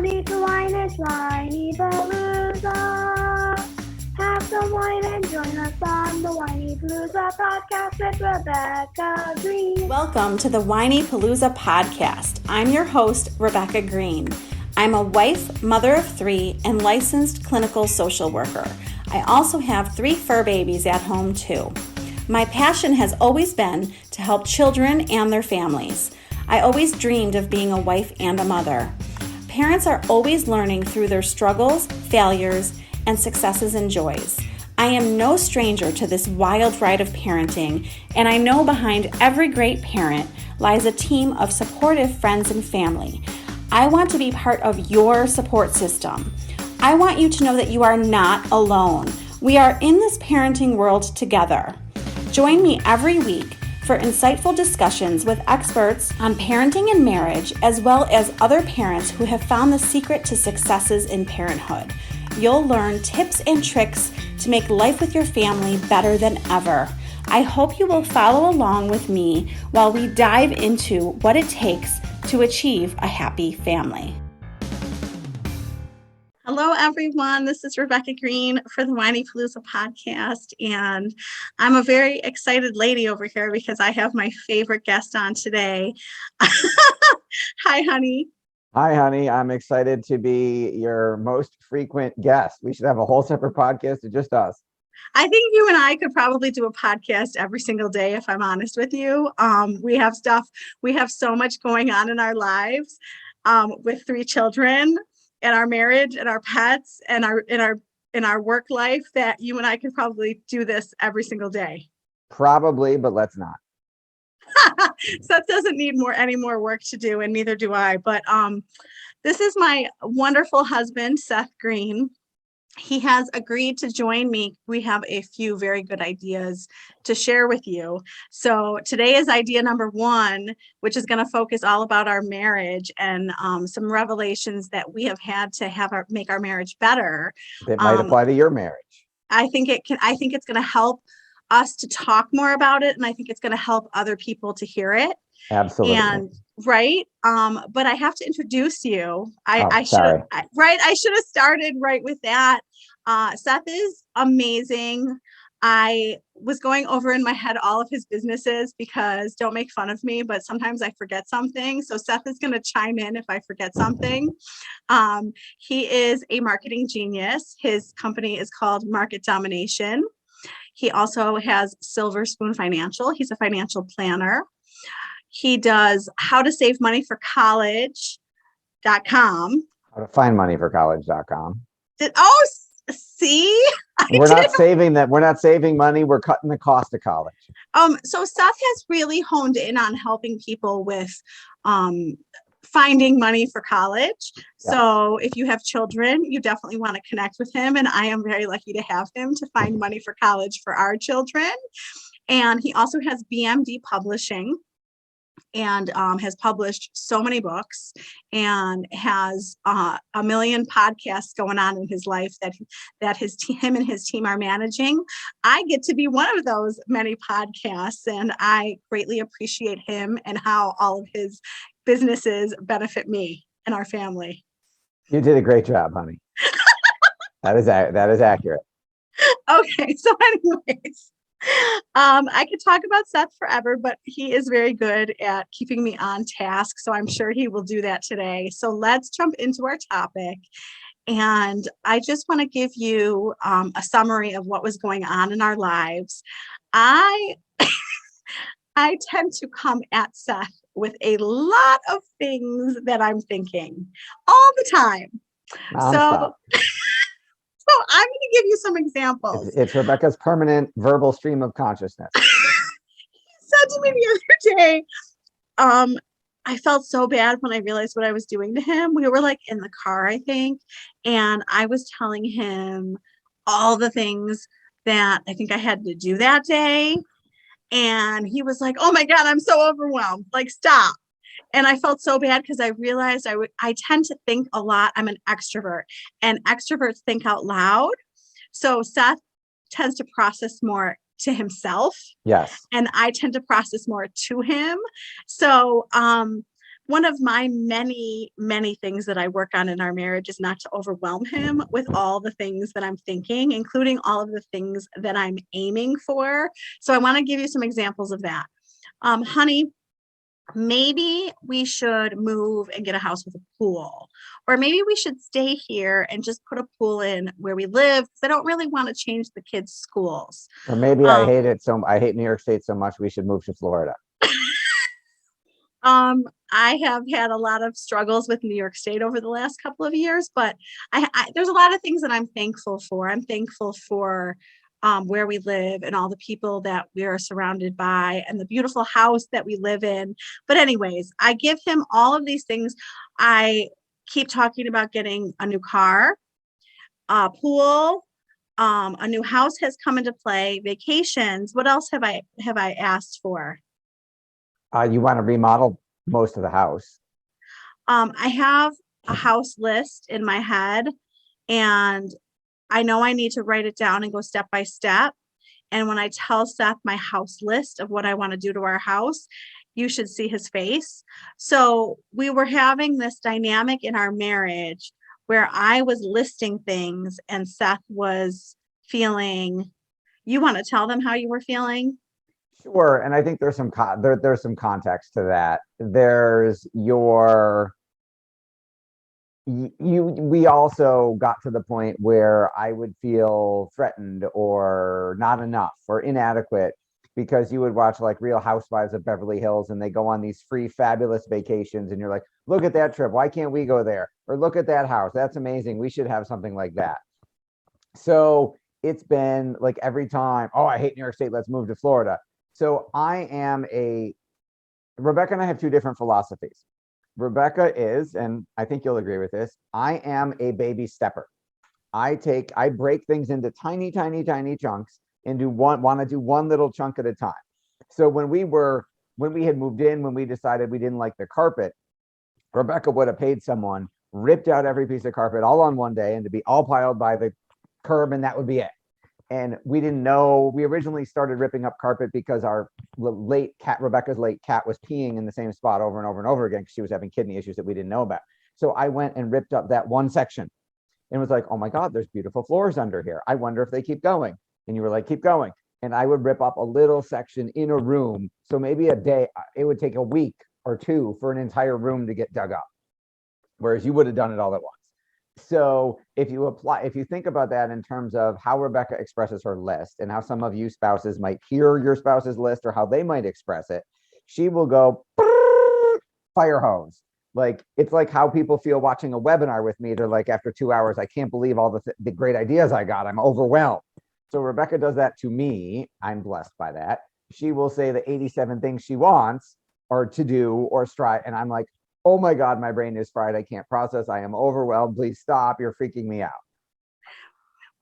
need to whine, it's Whinypaluza. Have some wine and join us on the Whinypaluza podcast with Rebecca Greene. Welcome to the Whinypaluza podcast. I'm your host, Rebecca Greene. I'm a wife, mother of 3, and licensed clinical social worker. I also have 3 fur babies at home too. My passion has always been to help children and their families. I always dreamed of being a wife and a mother. Parents are always learning through their struggles, failures, and successes and joys. I am no stranger to this wild ride of parenting, and I know behind every great parent lies a team of supportive friends and family. I want to be part of your support system. I want you to know that you are not alone. We are in this parenting world together. Join me every week for insightful discussions with experts on parenting and marriage, as well as other parents who have found the secret to successes in parenthood. You'll learn tips and tricks to make life with your family better than ever. I hope you will follow along with me while we dive into what it takes to achieve a happy family. Hello, everyone. This is Rebecca Greene for the Whinypaluza podcast, and I'm a very excited lady over here because I have my favorite guest on today. Hi, honey. Hi, honey. I'm excited to be your most frequent guest. We should have a whole separate podcast to just us. I think you and I could probably do a podcast every single day, if I'm honest with you. We have so much going on in our lives with 3 children, and our marriage and our pets and in our work life that you and I could probably do this every single day. Probably, but let's not. Seth doesn't need any more work to do, and neither do I. But this is my wonderful husband, Seth Greene. He has agreed to join me. We have a few very good ideas to share with you. So today is idea number 1, which is going to focus all about our marriage and some revelations that we have had to make our marriage better. It might apply to your marriage. I think it's going to help us to talk more about it, and I think it's going to help other people to hear it. Absolutely. And right. But I have to introduce you. I should have started right with that. Seth is amazing. I was going over in my head all of his businesses because, don't make fun of me, but sometimes I forget something. So Seth is going to chime in if I forget something. He is a marketing genius. His company is called Market Domination. He also has Silver Spoon Financial. He's a financial planner. He does how to save money for college.com. How to find money for college.com. See? We're not saving that. We're not saving money. We're cutting the cost of college. So Seth has really honed in on helping people with finding money for college. Yeah. So if you have children, you definitely want to connect with him. And I am very lucky to have him to find money for college for our children. And he also has BMD Publishing, and has published so many books and has a million podcasts going on in his life that him and his team are managing. I get to be one of those many podcasts, and I greatly appreciate him and how all of his businesses benefit me and our family. You did a great job, honey. That is accurate. Okay, so anyways. I could talk about Seth forever, but he is very good at keeping me on task, so I'm sure he will do that today. So let's jump into our topic. And I just want to give you a summary of what was going on in our lives. I tend to come at Seth with a lot of things that I'm thinking all the time. So I'm going to give you some examples. It's Rebecca's permanent verbal stream of consciousness. He said to me the other day, I felt so bad when I realized what I was doing to him. We were like in the car, I think, and I was telling him all the things that I think I had to do that day. And he was like, oh my God, I'm so overwhelmed. Like, stop. And I felt so bad because I realized I tend to think a lot. I'm an extrovert, and extroverts think out loud. So Seth tends to process more to himself. Yes. And I tend to process more to him. So one of my many, many things that I work on in our marriage is not to overwhelm him with all the things that I'm thinking, including all of the things that I'm aiming for. So I want to give you some examples of that. Honey, maybe we should move and get a house with a pool, or maybe we should stay here and just put a pool in where we live because I don't really want to change the kids' schools. Or maybe I Um, hate New York State so much we should move to Florida. I have had a lot of struggles with New York State over the last couple of years, but there's a lot of things that I'm thankful for. I'm thankful for where we live and all the people that we are surrounded by and the beautiful house that we live in. But anyways, I give him all of these things. I keep talking about getting a new car, a pool, a new house has come into play, vacations. What else have I asked for? You want to remodel most of the house. I have a house list in my head, and I know I need to write it down and go step by step. And when I tell Seth my house list of what I want to do to our house, you should see his face. So we were having this dynamic in our marriage where I was listing things and Seth was feeling. You want to tell them how you were feeling? Sure, and I think there's some there's some context to that. There's your we also got to the point where I would feel threatened or not enough or inadequate because you would watch like Real Housewives of Beverly Hills and they go on these free fabulous vacations and you're like, look at that trip, why can't we go there? Or look at that house, that's amazing, we should have something like that. So it's been like every time, oh, I hate New York State, let's move to Florida. So Rebecca and I have two different philosophies. Rebecca is, and I think you'll agree with this, I am a baby stepper. I break things into tiny, tiny, tiny chunks and want to do one little chunk at a time. So when we had moved in, when we decided we didn't like the carpet, Rebecca would have paid someone, ripped out every piece of carpet all on one day and to be all piled by the curb, and that would be it. And we didn't know, we originally started ripping up carpet because our Rebecca's late cat was peeing in the same spot over and over and over again because she was having kidney issues that we didn't know about. So I went and ripped up that one section and was like, oh my God, there's beautiful floors under here. I wonder if they keep going. And you were like, keep going. And I would rip up a little section in a room. So maybe a day, it would take a week or two for an entire room to get dug up. Whereas you would have done it all at once. So if you think about that in terms of how Rebecca expresses her list and how some of you spouses might hear your spouse's list or how they might express it, she will go fire hose. Like it's like how people feel watching a webinar with me. They're like, after 2 hours, I can't believe all the great ideas I got. I'm overwhelmed. So Rebecca does that to me. I'm blessed by that. She will say the 87 things she wants or to do or strive. And I'm like, oh my God, my brain is fried. I can't process. I am overwhelmed. Please stop. You're freaking me out.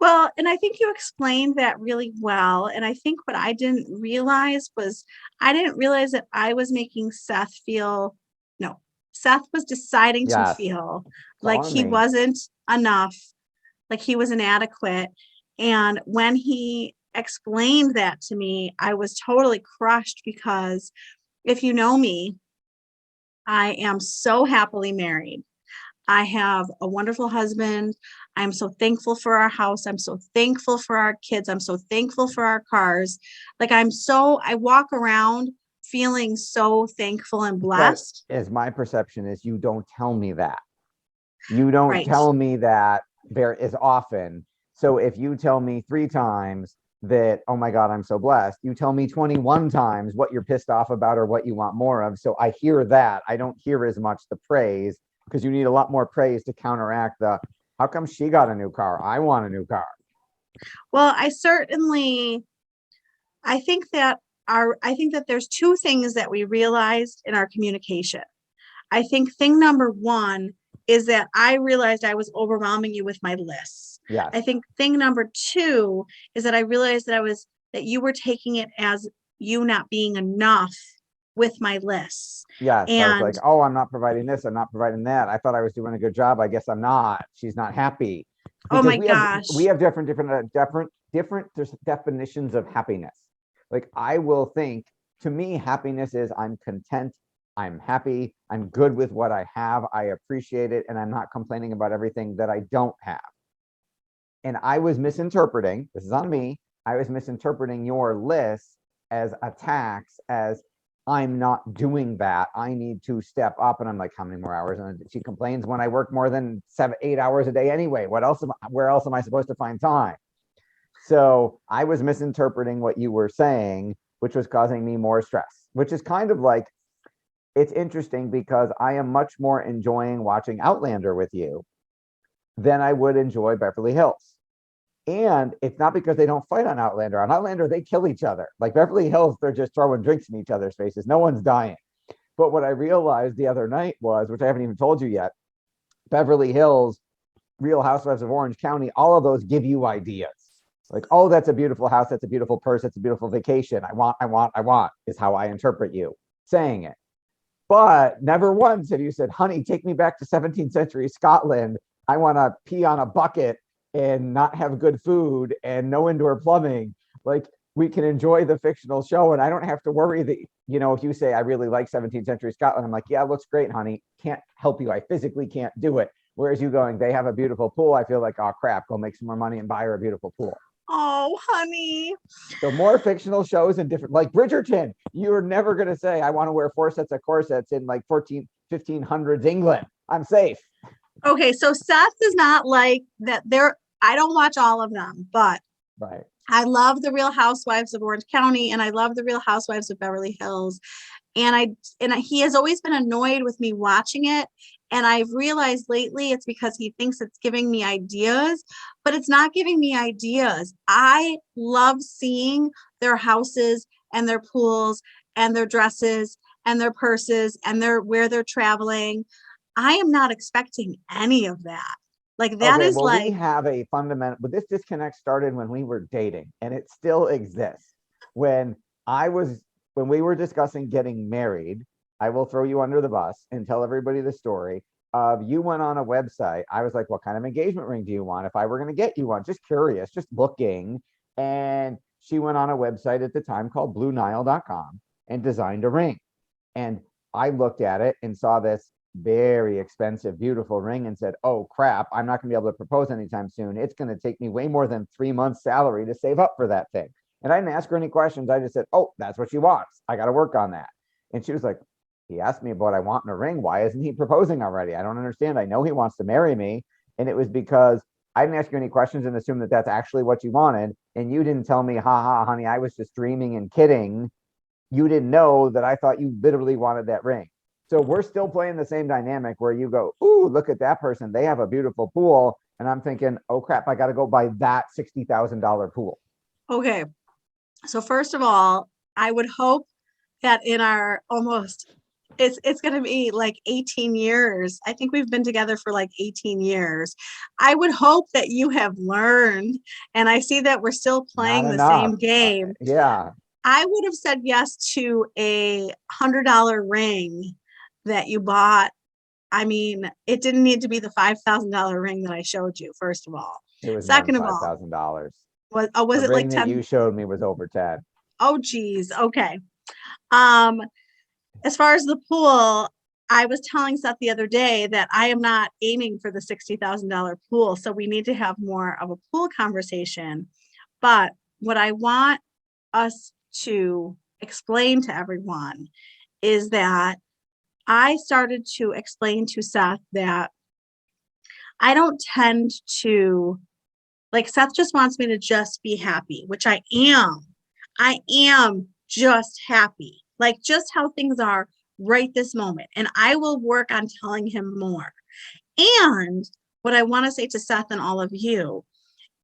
Well, and I think you explained that really well. And I think what I didn't realize was that I was making Seth feel, no, Seth was deciding to Yes. feel It's like all on he me. wasn't enough, like he was inadequate. And when he explained that to me, I was totally crushed because if you know me, I am so happily married. I have a wonderful husband. I'm so thankful for our house. I'm so thankful for our kids. I'm so thankful for our cars. Like I walk around feeling so thankful and blessed. But as my perception is, you don't tell me that. You don't Right. tell me that there is often. So if you tell me 3 times that, oh my God, I'm so blessed, you tell me 21 times what you're pissed off about or what you want more of. So I hear that. I don't hear as much the praise because you need a lot more praise to counteract the, how come she got a new car? I want a new car. Well, I think that there's 2 things that we realized in our communication. I think thing number 1 is that I realized I was overwhelming you with my lists. Yes. I think thing number 2 is that I realized that you were taking it as you not being enough with my lists. Yes. And I was like, oh, I'm not providing this. I'm not providing that. I thought I was doing a good job. I guess I'm not. She's not happy. oh Because my gosh. we have different definitions of happiness. Like I will think, to me, happiness is I'm content I'm happy. I'm good with what I have. I appreciate it. And I'm not complaining about everything that I don't have. And I was misinterpreting, this is on me, I was misinterpreting your list as attacks, as I'm not doing that. I need to step up. And I'm like, how many more hours? And she complains when I work more than 7-8 hours a day anyway. Where else am I supposed to find time? So I was misinterpreting what you were saying, which was causing me more stress, which is kind of like, it's interesting because I am much more enjoying watching Outlander with you than I would enjoy Beverly Hills. And it's not because they don't fight on Outlander. On Outlander, they kill each other. Like Beverly Hills, they're just throwing drinks in each other's faces. No one's dying. But what I realized the other night was, which I haven't even told you yet, Beverly Hills, Real Housewives of Orange County, all of those give you ideas. Like, oh, that's a beautiful house. That's a beautiful purse. That's a beautiful vacation. I want, is how I interpret you saying it. But never once have you said, honey, take me back to 17th century Scotland. I want to pee on a bucket and not have good food and no indoor plumbing. Like, we can enjoy the fictional show and I don't have to worry that, if you say I really like 17th century Scotland, I'm like, yeah, it looks great, honey. Can't help you. I physically can't do it. Whereas you going, they have a beautiful pool. I feel like, oh crap, go make some more money and buy her a beautiful pool. Oh, honey. So more fictional shows and different, like Bridgerton. You're never going to say, I want to wear 4 sets of corsets in like 1500s England. I'm safe. Okay, so Seth is not like that. I don't watch all of them, but right. I love the Real Housewives of Orange County and I love the Real Housewives of Beverly Hills. And he has always been annoyed with me watching it. And I've realized lately it's because he thinks it's giving me ideas, but it's not giving me ideas. I love seeing their houses and their pools and their dresses and their purses and where they're traveling. I am not expecting any of that. Like that okay, is well, like, we have a fundamental, but this disconnect started when we were dating and it still exists. When we were discussing getting married, I will throw you under the bus and tell everybody the story of you went on a website. I was like, what kind of engagement ring do you want? If I were going to get you one, just curious, just looking. And she went on a website at the time called BlueNile.com and designed a ring. And I looked at it and saw this very expensive, beautiful ring and said, oh crap, I'm not gonna be able to propose anytime soon. It's going to take me way more than 3 months salary to save up for that thing. And I didn't ask her any questions. I just said, oh, that's what she wants. I got to work on that. And she was like, he asked me what I want in a ring. Why isn't he proposing already? I don't understand. I know he wants to marry me. And it was because I didn't ask you any questions and assume that that's actually what you wanted. And you didn't tell me, ha, honey, I was just dreaming and kidding. You didn't know that I thought you literally wanted that ring. So we're still playing the same dynamic where you go, ooh, look at that person. They have a beautiful pool. And I'm thinking, oh crap, I got to go buy that $60,000 pool. okay. So first of all, I would hope that in our it's going to be like 18 years. I think we've been together for like 18 years. I would hope that you have learned, and I see that we're still playing the same game. Yeah. I would have said yes to a $100 ring that you bought. I mean, it didn't need to be the $5,000 ring that I showed you, first of all. It was Second more of than $5,000. Was the it like ring 10? that you showed me was over 10. Oh, geez. Okay. As far as the pool, I was telling Seth the other day that I am not aiming for the $60,000 pool. So we need to have more of a pool conversation. But what I want us to explain to everyone is that I started to explain to Seth that I don't tend to, like, Seth just wants me to just be happy, which I am. I am just happy, like just how things are right this moment. And I will work on telling him more. And what I want to say to Seth and all of you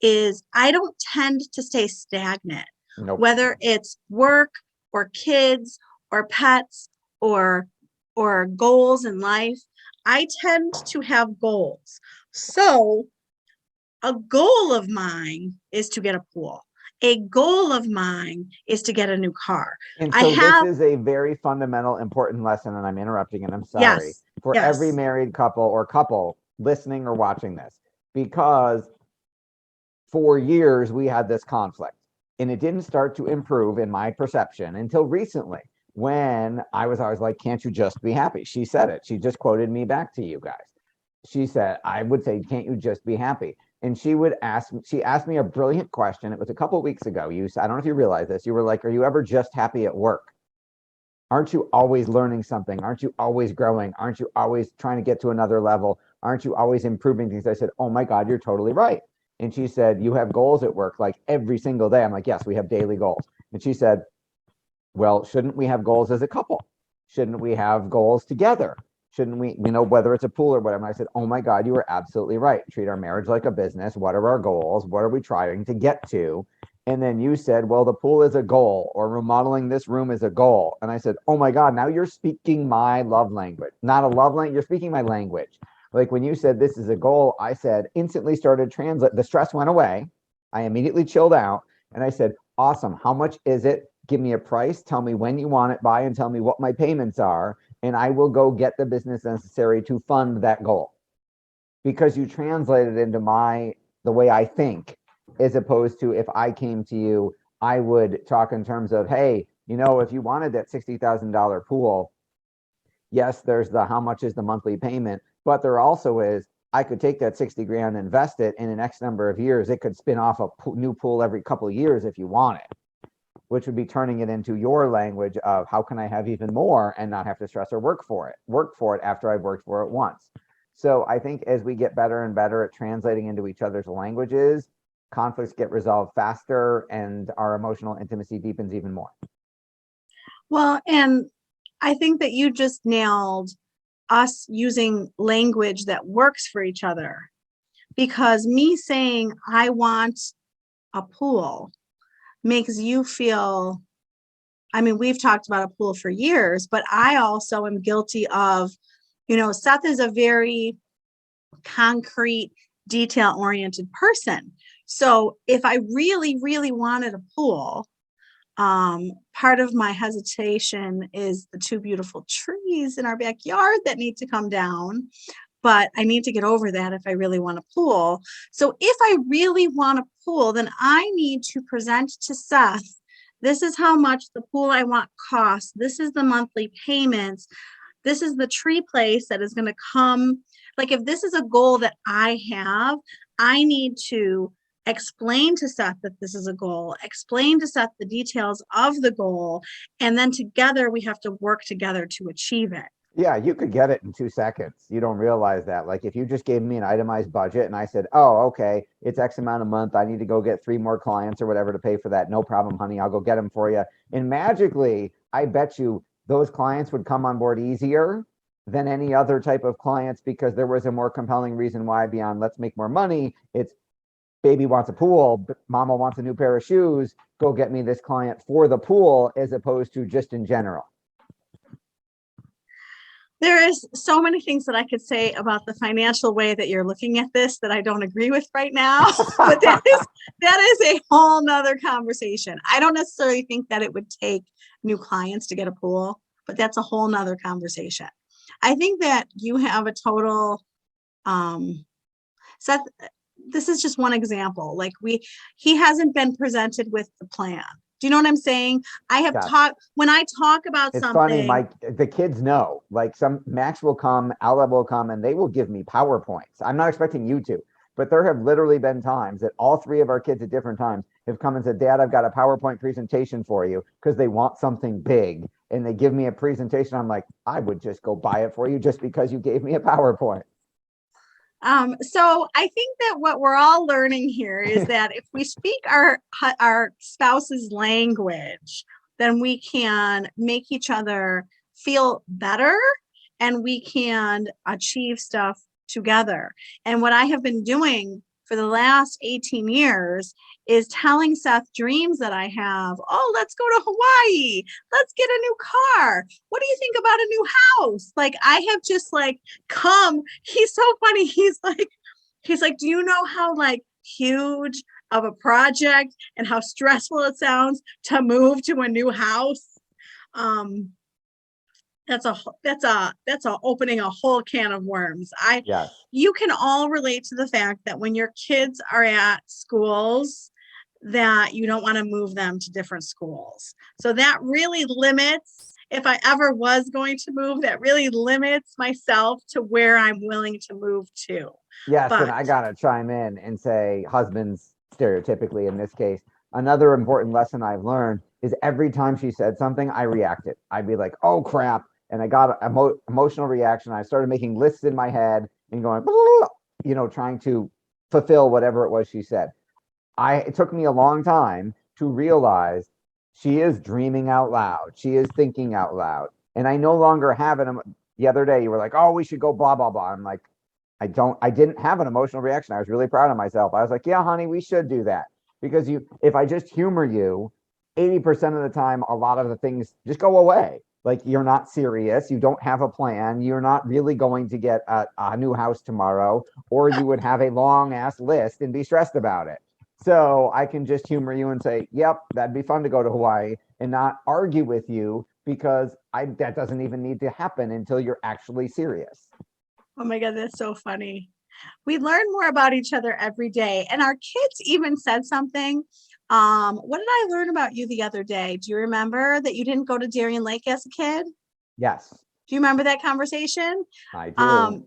is I don't tend to stay stagnant, Nope. Whether it's work or kids or pets or goals in life. I tend to have goals. So a goal of mine is to get a pool. A goal of mine is to get a new car. And so this is a very fundamental, important lesson, and I'm interrupting, and I'm sorry, yes, for every married couple or couple listening or watching this, because for years we had this conflict, and it didn't start to improve in my perception until recently. when I was always like, can't you just be happy? She said it. She just quoted me back to you guys. She said, I would say, can't you just be happy? And she asked me a brilliant question. It was a couple of weeks ago. I don't know if you realize this. You were like, are you ever just happy at work? Aren't you always learning something? Aren't you always growing? Aren't you always trying to get to another level? Aren't you always improving things? I said, oh my God, you're totally right. And she said, you have goals at work like every single day. I'm like, yes, we have daily goals. And she said, well, shouldn't we have goals as a couple? Shouldn't we have goals together? Shouldn't we, whether it's a pool or whatever? And I said, oh my God, you are absolutely right. Treat our marriage like a business. What are our goals? What are we trying to get to? And then you said, well, the pool is a goal, or remodeling this room is a goal. And I said, oh my God, now you're speaking my love language. Not a love language, you're speaking my language. Like when you said this is a goal, I said, instantly started translate. The stress went away. I immediately chilled out. And I said, awesome. How much is it? Give me a price. Tell me when you want it by, and tell me what my payments are. And I will go get the business necessary to fund that goal. Because you translated into the way I think, as opposed to if I came to you, I would talk in terms of, hey, if you wanted that $60,000 pool, yes, there's the how much is the monthly payment, but there also is, I could take that 60 grand, invest it in an X number of years. It could spin off a new pool every couple of years if you want it, which would be turning it into your language of how can I have even more and not have to stress or work for it after I've worked for it once. So I think as we get better and better at translating into each other's languages, conflicts get resolved faster and our emotional intimacy deepens even more. Well, and I think that you just nailed us using language that works for each other, because me saying I want a pool makes you feel, I mean, we've talked about a pool for years, but I also am guilty of, Seth is a very concrete, detail-oriented person. So if I really, really wanted a pool, part of my hesitation is the two beautiful trees in our backyard that need to come down. But I need to get over that if I really want a pool. So if I really want a pool, then I need to present to Seth, this is how much the pool I want costs. This is the monthly payments. This is the tree place that is going to come. Like if this is a goal that I have, I need to explain to Seth that this is a goal, explain to Seth the details of the goal, and then together we have to work together to achieve it. Yeah, you could get it in 2 seconds. You don't realize that. Like if you just gave me an itemized budget and I said, oh, okay, it's X amount a month. I need to go get 3 more clients or whatever to pay for that. No problem, honey. I'll go get them for you. And magically, I bet you those clients would come on board easier than any other type of clients, because there was a more compelling reason why beyond let's make more money. It's baby wants a pool, mama wants a new pair of shoes. Go get me this client for the pool, as opposed to just in general. There is so many things that I could say about the financial way that you're looking at this that I don't agree with right now, but that is a whole nother conversation. I don't necessarily think that it would take new clients to get a pool, but that's a whole nother conversation. I think that you have a total, Seth, this is just one example. Like he hasn't been presented with the plan. Do you know what I'm saying? I have talked, when I talk about it's something. Funny, the kids know, like Max will come, Ella will come, and they will give me PowerPoints. I'm not expecting you to, but there have literally been times that all 3 of our kids at different times have come and said, Dad, I've got a PowerPoint presentation for you, because they want something big and they give me a presentation. I'm like, I would just go buy it for you just because you gave me a PowerPoint. So I think that what we're all learning here is that if we speak our spouse's language, then we can make each other feel better and we can achieve stuff together. And what I have been doing for the last 18 years is telling Seth dreams that I have. Oh, let's go to Hawaii. Let's get a new car. What do you think about a new house? Like I have just come. He's so funny. He's like, do you know how huge of a project and how stressful it sounds to move to a new house? That's opening a whole can of worms. Yes. You can all relate to the fact that when your kids are at schools, that you don't want to move them to different schools. So that really limits if I ever was going to move, that really limits myself to where I'm willing to move to. Yes, and But I gotta chime in and say, husbands, stereotypically in this case, another important lesson I've learned is every time she said something, I reacted. I'd be like, "Oh crap!" and I got an emotional reaction. I started making lists in my head and going, trying to fulfill whatever it was she said. It took me a long time to realize she is dreaming out loud. She is thinking out loud, and I no longer have it. The other day, you were like, "Oh, we should go blah blah blah." I'm like, I didn't have an emotional reaction. I was really proud of myself. I was like, yeah, honey, we should do that. Because if I just humor you, 80% of the time, a lot of the things just go away. Like, you're not serious. You don't have a plan. You're not really going to get a new house tomorrow, or you would have a long ass list and be stressed about it. So I can just humor you and say, yep, that'd be fun to go to Hawaii, and not argue with you, because that doesn't even need to happen until you're actually serious. oh my God, that's so funny. We learn more about each other every day. And our kids even said something. What did I learn about you the other day? Do you remember that you didn't go to Darien Lake as a kid? Yes. Do you remember that conversation? I do.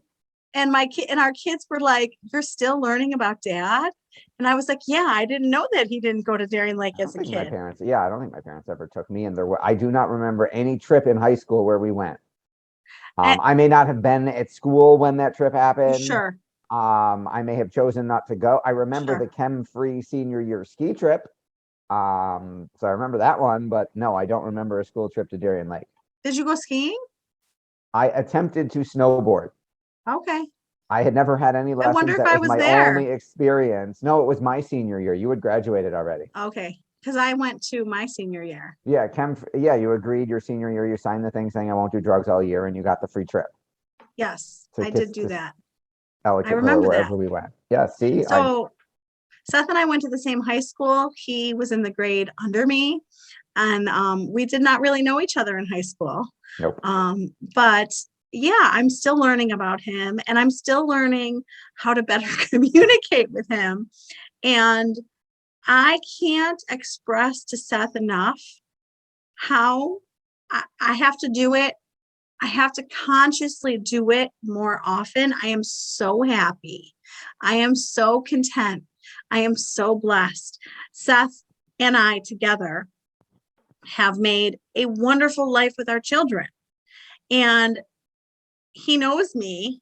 And our kids were like, "You're still learning about dad?" And I was like, "Yeah, I didn't know that he didn't go to Darien Lake as a kid." I don't think my parents ever took me, and I do not remember any trip in high school where we went. I may not have been at school when that trip happened. Sure. I may have chosen not to go. I remember the chem-free senior year ski trip. So I remember that one, but no, I don't remember a school trip to Darien Lake. Did you go skiing? I attempted to snowboard. Okay. I had never had any lessons. I wonder if that I was my there. Only experience. No, it was my senior year. You had graduated already. Okay. Because I went to my senior year. Yeah, you agreed your senior year. You signed the thing saying I won't do drugs all year, and you got the free trip. Yes, I did do that. I remember wherever we went. Yeah, see? So Seth and I went to the same high school. He was in the grade under me, and we did not really know each other in high school. Nope. But yeah, I'm still learning about him, and I'm still learning how to better communicate with him. And I can't express to Seth enough how I have to do it. I have to consciously do it more often. I am so happy. I am so content. I am so blessed. Seth and I together have made a wonderful life with our children. And he knows me,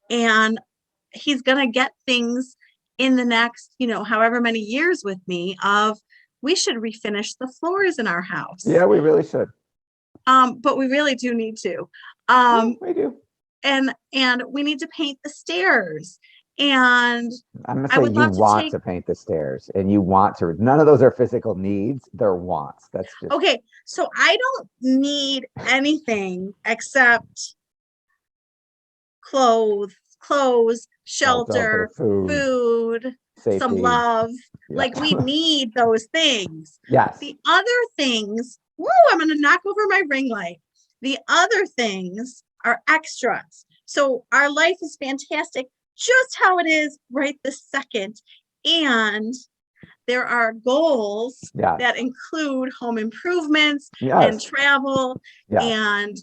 and he's going to get things in the next, however many years with me we should refinish the floors in our house. Yeah, we really should. But we really do need to. We do. And we need to paint the stairs. And I'm gonna say you want to paint the stairs, and you want to. None of those are physical needs; they're wants. That's just okay. So I don't need anything except clothes, shelter, food, safety. Some love. Yeah. Like, we need those things. Yes. The other things, I'm going to knock over my ring light. The other things are extras. So our life is fantastic just how it is right this second. And there are goals that include home improvements and travel and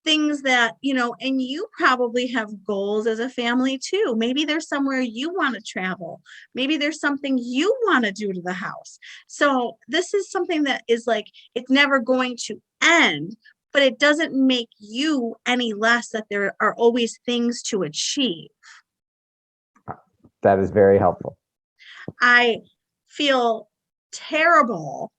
things that, and you probably have goals as a family too. Maybe there's somewhere you want to travel. Maybe there's something you want to do to the house. So this is something that is like, it's never going to end, but it doesn't make you any less that there are always things to achieve. That is very helpful. I feel terrible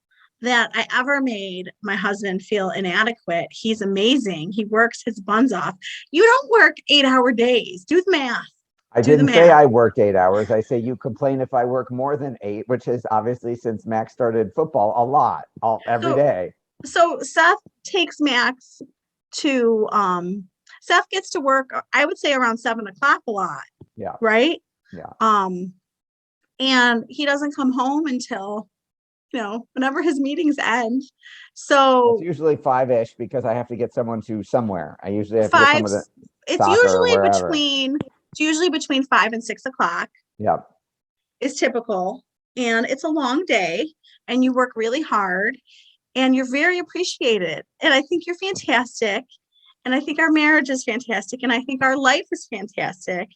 that I ever made my husband feel inadequate. He's amazing. He works his buns off. You don't work 8-hour days. Do the math. I didn't say I worked 8 hours. I say you complain if I work more than 8, which is obviously, since Max started football, a lot, every day. So Seth takes Max to, Seth gets to work, I would say around 7:00 a lot. Yeah. Right? Yeah. And he doesn't come home until, whenever his meetings end. So it's usually 5-ish because I have to get someone to somewhere. I usually have to get someone to it's usually between 5 and 6 o'clock. Yep. Is typical. And it's a long day, and you work really hard. and you're very appreciated. And I think you're fantastic. And I think our marriage is fantastic. And I think our life is fantastic.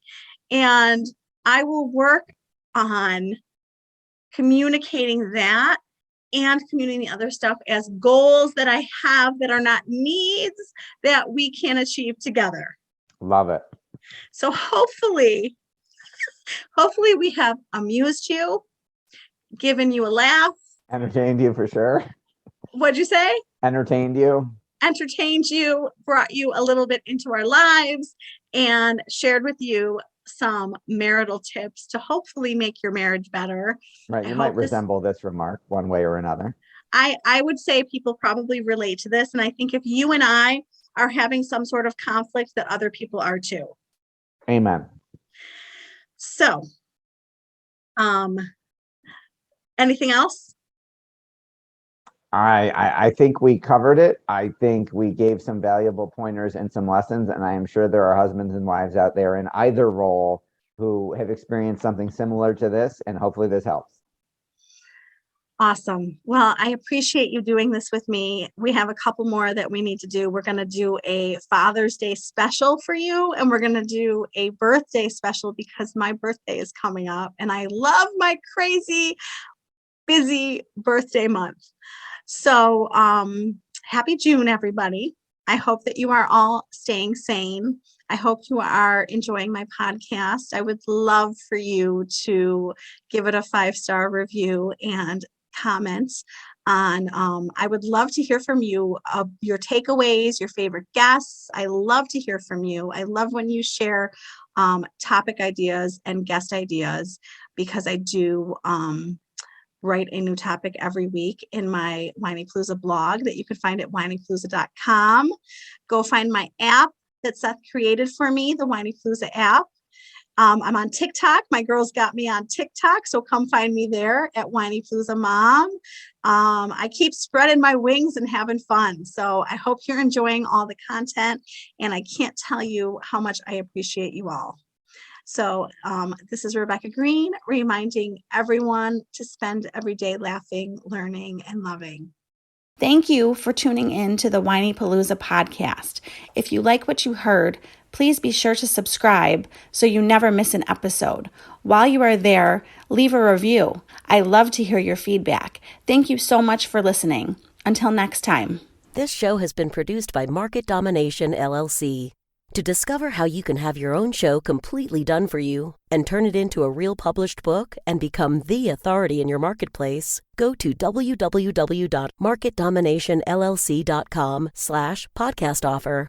And I will work on communicating that and communicating other stuff as goals that I have that are not needs that we can achieve together. Love it. So hopefully we have amused you, given you a laugh. Entertained you for sure. What'd you say? Entertained you. Entertained you, brought you a little bit into our lives, and shared with you some marital tips to hopefully make your marriage better. Right. You might resemble this remark one way or another. I would say people probably relate to this. And I think if you and I are having some sort of conflict, that other people are too. Amen. So, anything else? I think we covered it. I think we gave some valuable pointers and some lessons, and I am sure there are husbands and wives out there in either role who have experienced something similar to this, and hopefully this helps. Awesome. Well, I appreciate you doing this with me. We have a couple more that we need to do. We're going to do a Father's Day special for you, and we're going to do a birthday special because my birthday is coming up, and I love my crazy, busy birthday month. So happy June, everybody. I hope that you are all staying sane. I hope you are enjoying my podcast. I would love for you to give it a 5-star review and comments on, I would love to hear from you, your takeaways, your favorite guests. I love to hear from you. I love when you share topic ideas and guest ideas, because I do write a new topic every week in my Whinypaluza blog that you can find at whinypaluza.com. Go find my app that Seth created for me, the Whinypaluza app. I'm on TikTok. My girls got me on TikTok, so come find me there at Whinypaluza Mom. I keep spreading my wings and having fun. So I hope you're enjoying all the content, and I can't tell you how much I appreciate you all. So this is Rebecca Greene, reminding everyone to spend every day laughing, learning, and loving. Thank you for tuning in to the Whinypaluza podcast. If you like what you heard, please be sure to subscribe so you never miss an episode. While you are there, leave a review. I love to hear your feedback. Thank you so much for listening. Until next time. This show has been produced by Market Domination, LLC. To discover how you can have your own show completely done for you and turn it into a real published book and become the authority in your marketplace, go to www.marketdominationllc.com/podcast offer.